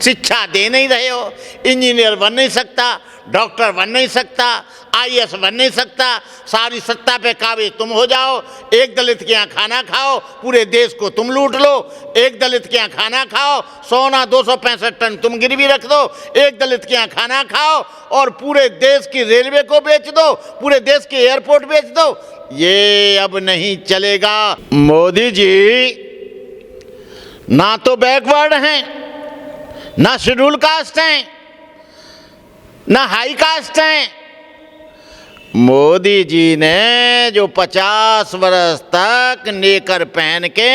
शिक्षा दे नहीं रहे हो। इंजीनियर बन नहीं सकता, डॉक्टर बन नहीं सकता, आईएएस बन नहीं सकता, सारी सत्ता पे काबिज तुम हो जाओ, एक दलित के यहाँ खाना खाओ, पूरे देश को तुम लूट लो। एक दलित के यहाँ खाना खाओ, सोना 265 टन तुम गिरवी रख दो। एक दलित के यहाँ खाना खाओ और पूरे देश की रेलवे को बेच दो, पूरे देश के एयरपोर्ट बेच दो। ये अब नहीं चलेगा। मोदी जी ना तो बैकवर्ड हैं, ना शेड्यूल कास्ट हैं, ना हाई कास्ट हैं। मोदी जी ने जो 50 वर्ष तक नेकर पहन के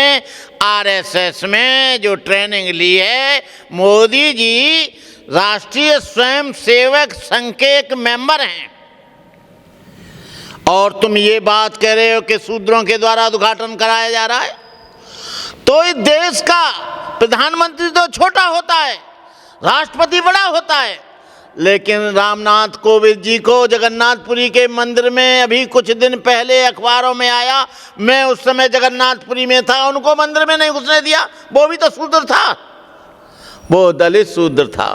आरएसएस में जो ट्रेनिंग ली है, मोदी जी राष्ट्रीय स्वयंसेवक संघ के एक मेंबर हैं। और तुम ये बात कह रहे हो कि शूद्रों के द्वारा उद्घाटन कराया जा रहा है। तो इस देश का प्रधानमंत्री तो छोटा होता है, राष्ट्रपति बड़ा होता है, लेकिन रामनाथ कोविंद जी को जगन्नाथपुरी के मंदिर में अभी कुछ दिन पहले अखबारों में आया, मैं उस समय जगन्नाथपुरी में था, उनको मंदिर में नहीं घुसने दिया। वो भी तो शूद्र था, वो दलित शूद्र था,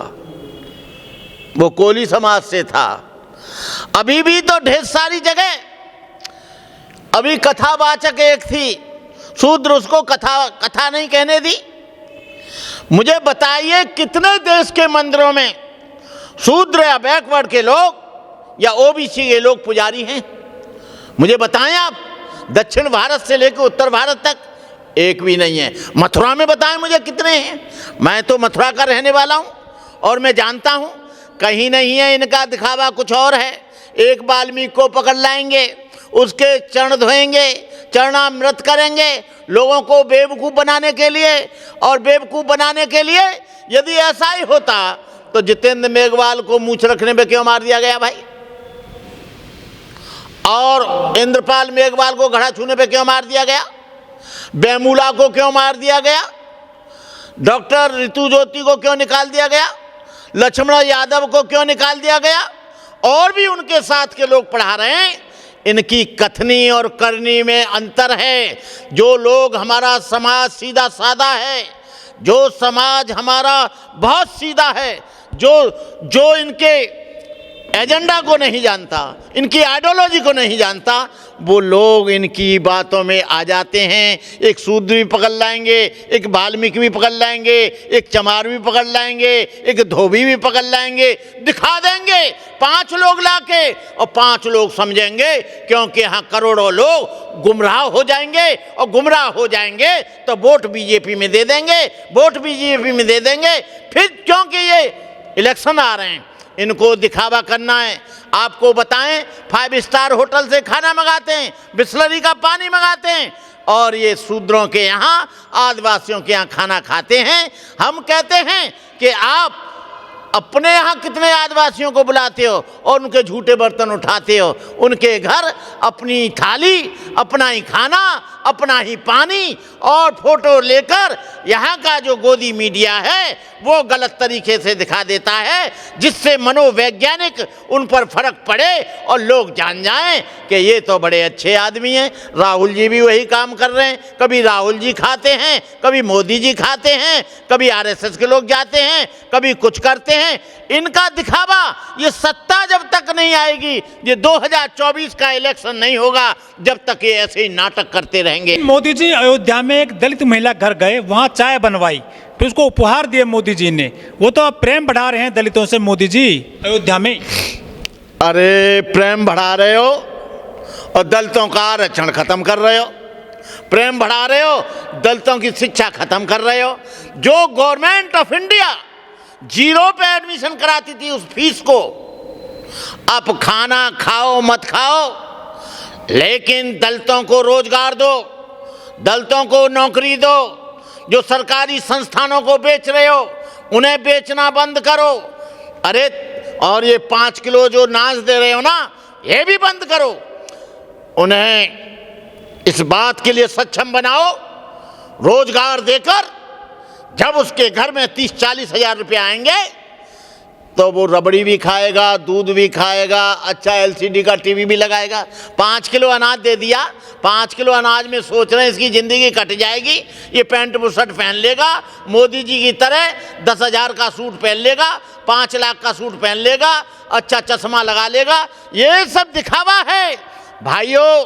वो कोली समाज से था। अभी भी तो ढेर सारी जगह, अभी कथावाचक एक थी शूद्र, उसको कथा नहीं कहने दी। मुझे बताइए कितने देश के मंदिरों में शूद्र या बैकवर्ड के लोग या ओबीसी के लोग पुजारी हैं? मुझे बताएं आप। दक्षिण भारत से लेकर उत्तर भारत तक एक भी नहीं है। मथुरा में बताएं मुझे कितने हैं। मैं तो मथुरा का रहने वाला हूं और मैं जानता हूं कहीं नहीं है। इनका दिखावा कुछ और है। एक वाल्मीकि को पकड़ लाएंगे, उसके चरण धोएंगे, चरणामृत करेंगे लोगों को बेवकूफ़ बनाने के लिए। और बेवकूफ़ बनाने के लिए यदि ऐसा ही होता तो जितेंद्र मेघवाल को मूंछ रखने पे क्यों मार दिया गया भाई? और इंद्रपाल मेघवाल को घड़ा छूने पे क्यों मार दिया गया? बेमूला को क्यों मार दिया गया? डॉक्टर ऋतु ज्योति को क्यों निकाल दिया गया? लक्ष्मण यादव को क्यों निकाल दिया गया? और भी उनके साथ के लोग पढ़ा रहे हैं। इनकी कथनी और करनी में अंतर है। जो लोग, हमारा समाज सीधा साधा है, जो समाज हमारा बहुत सीधा है, जो इनके एजेंडा को नहीं जानता, इनकी आइडियोलॉजी को नहीं जानता, वो लोग इनकी बातों में आ जाते हैं। एक शूद्र भी पकड़ लाएंगे, एक वाल्मीकि भी पकड़ लाएंगे, एक चमार भी पकड़ लाएंगे, एक धोबी भी पकड़ लाएंगे, दिखा देंगे 5 लोग लाके, और 5 लोग समझेंगे, क्योंकि यहाँ करोड़ों लोग गुमराह हो जाएंगे। और गुमराह हो जाएंगे तो वोट बीजेपी में दे देंगे, वोट बीजेपी में दे देंगे। फिर क्योंकि ये इलेक्शन आ रहे हैं, इनको दिखावा करना है। आपको बताएं, 5 स्टार होटल से खाना मंगाते हैं, बिस्लरी का पानी मंगाते हैं, और ये शूद्रों के यहाँ, आदिवासियों के यहाँ खाना खाते हैं। हम कहते हैं कि आप अपने यहाँ कितने आदिवासियों को बुलाते हो और उनके झूठे बर्तन उठाते हो। उनके घर अपनी थाली, अपना ही खाना, अपना ही पानी और फोटो लेकर यहाँ का जो गोदी मीडिया है वो गलत तरीके से दिखा देता है, जिससे मनोवैज्ञानिक उन पर फर्क पड़े और लोग जान जाएं कि ये तो बड़े अच्छे आदमी हैं। राहुल जी भी वही काम कर रहे हैं। कभी राहुल जी खाते हैं, कभी मोदी जी खाते हैं, कभी आरएसएस के लोग जाते हैं, कभी कुछ करते हैं। इनका दिखावा, ये सत्ता जब तक नहीं आएगी, ये 2024 का इलेक्शन नहीं होगा जब तक ये ऐसे ही नाटक करते रहेंगे। मोदी जी अयोध्या में एक दलित महिला घर गए, वहां चाय बनवाई, फिर उसको उपहार दिए मोदी जी ने। वो तो अब प्रेम बढ़ा रहे हैं दलितों से मोदी जी अयोध्या में। अरे प्रेम बढ़ा रहे हो और दलितों का आरक्षण खत्म कर रहे हो। प्रेम बढ़ा रहे हो, दलितों की शिक्षा खत्म कर रहे हो। जो गवर्नमेंट ऑफ इंडिया 0 पे एडमिशन कराती थी उस फीस को, अब खाना खाओ मत खाओ, लेकिन दलितों को रोजगार दो, दलितों को नौकरी दो। जो सरकारी संस्थानों को बेच रहे हो उन्हें बेचना बंद करो। अरे और ये 5 किलो जो नाच दे रहे हो ना, ये भी बंद करो। उन्हें इस बात के लिए सक्षम बनाओ, रोजगार देकर। जब उसके घर में 30-40 हज़ार रुपये आएंगे तो वो रबड़ी भी खाएगा, दूध भी खाएगा, अच्छा एलसीडी का टीवी भी लगाएगा। 5 किलो अनाज दे दिया, 5 किलो अनाज में सोच रहे हैं इसकी ज़िंदगी कट जाएगी। ये पैंट बुशर्ट पहन लेगा, मोदी जी की तरह 10,000 का सूट पहन लेगा, 5 लाख का सूट पहन लेगा, अच्छा चश्मा लगा लेगा। ये सब दिखावा है। भाइयों,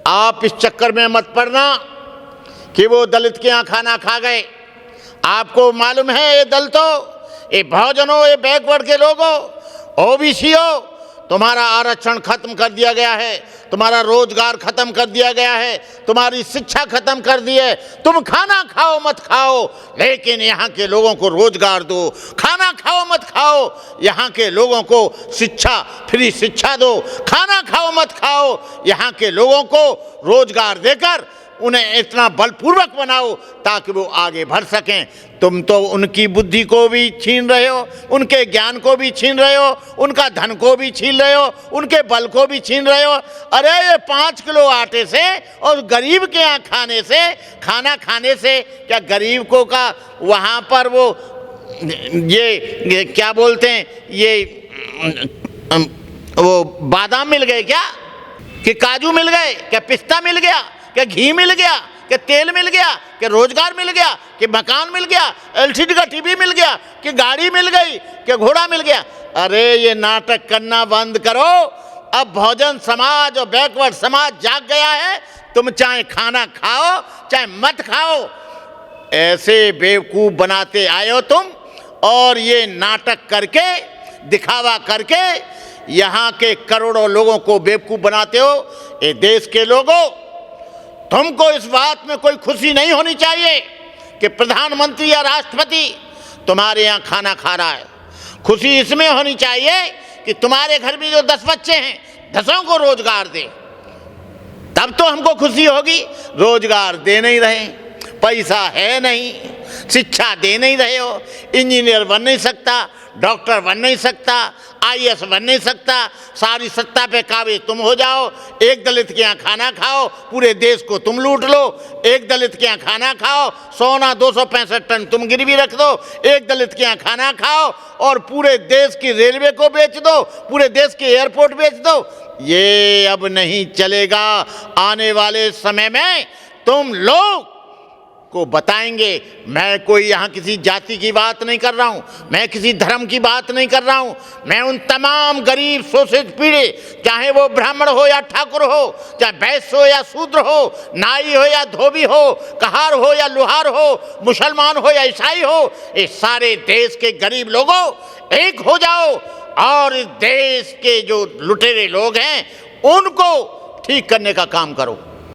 आप इस चक्कर में मत पड़ना कि वो दलित के यहाँ खाना खा गए। आपको मालूम है ये दलितों, ये बहुजनों, ये बैकवर्ड के लोगों, ओबीसी हो, तुम्हारा आरक्षण खत्म कर दिया गया है, तुम्हारा रोजगार खत्म कर दिया गया है, तुम्हारी शिक्षा खत्म कर दी है। तुम खाना खाओ मत खाओ, लेकिन यहाँ के लोगों को रोजगार दो। खाना खाओ मत खाओ, यहाँ के लोगों को शिक्षा, फ्री शिक्षा दो। खाना खाओ मत खाओ, यहाँ के लोगों को रोजगार देकर उन्हें इतना बलपूर्वक बनाओ ताकि वो आगे बढ़ सकें। तुम तो उनकी बुद्धि को भी छीन रहे हो, उनके ज्ञान को भी छीन रहे हो, उनका धन को भी छीन रहे हो, उनके बल को भी छीन रहे हो। अरे ये 5 किलो आटे से और गरीब के यहाँ खाना खाने से क्या गरीब को का वहाँ पर वो ये क्या बोलते हैं, ये वो बादाम मिल गए क्या, कि काजू मिल गए क्या, पिस्ता मिल गया क्या, घी मिल गया कि तेल मिल गया, कि रोजगार मिल गया, कि मकान मिल गया, एलसीडी का टीवी मिल गया, कि गाड़ी मिल गई, कि घोड़ा मिल गया। अरे ये नाटक करना बंद करो। अब बहुजन समाज और बैकवर्ड समाज जाग गया है। तुम चाहे खाना खाओ चाहे मत खाओ, ऐसे बेवकूफ बनाते आए हो तुम, और ये नाटक करके, दिखावा करके यहाँ के करोड़ों लोगों को बेवकूफ बनाते हो। ये देश के लोगों, तुमको इस बात में कोई खुशी नहीं होनी चाहिए कि प्रधानमंत्री या राष्ट्रपति तुम्हारे यहाँ खाना खा रहा है। खुशी इसमें होनी चाहिए कि तुम्हारे घर में जो 10 बच्चे हैं, 10 को रोजगार दे, तब तो हमको खुशी होगी। रोजगार दे नहीं रहे, पैसा है नहीं, शिक्षा दे नहीं रहे हो, इंजीनियर बन नहीं सकता, डॉक्टर बन नहीं सकता, आईएएस बन नहीं सकता, सारी सत्ता पे काबिज तुम हो जाओ। एक दलित के यहाँ खाना खाओ, पूरे देश को तुम लूट लो। एक दलित के यहाँ खाना खाओ, सोना 265 टन तुम गिरवी रख दो। एक दलित के यहाँ खाना खाओ और पूरे देश की रेलवे को बेच दो, पूरे देश के एयरपोर्ट बेच दो। ये अब नहीं चलेगा। आने वाले समय में तुम लोग को बताएंगे। मैं कोई यहाँ किसी जाति की बात नहीं कर रहा हूँ, मैं किसी धर्म की बात नहीं कर रहा हूँ। मैं उन तमाम गरीब शोषित पीड़ित, चाहे वो ब्राह्मण हो या ठाकुर हो, चाहे वैश्य हो या शूद्र हो, नाई हो या धोबी हो, कहार हो या लुहार हो, मुसलमान हो या ईसाई हो, ये सारे देश के गरीब लोगों एक हो जाओ और इस देश के जो लुटेरे लोग हैं उनको ठीक करने का काम करो।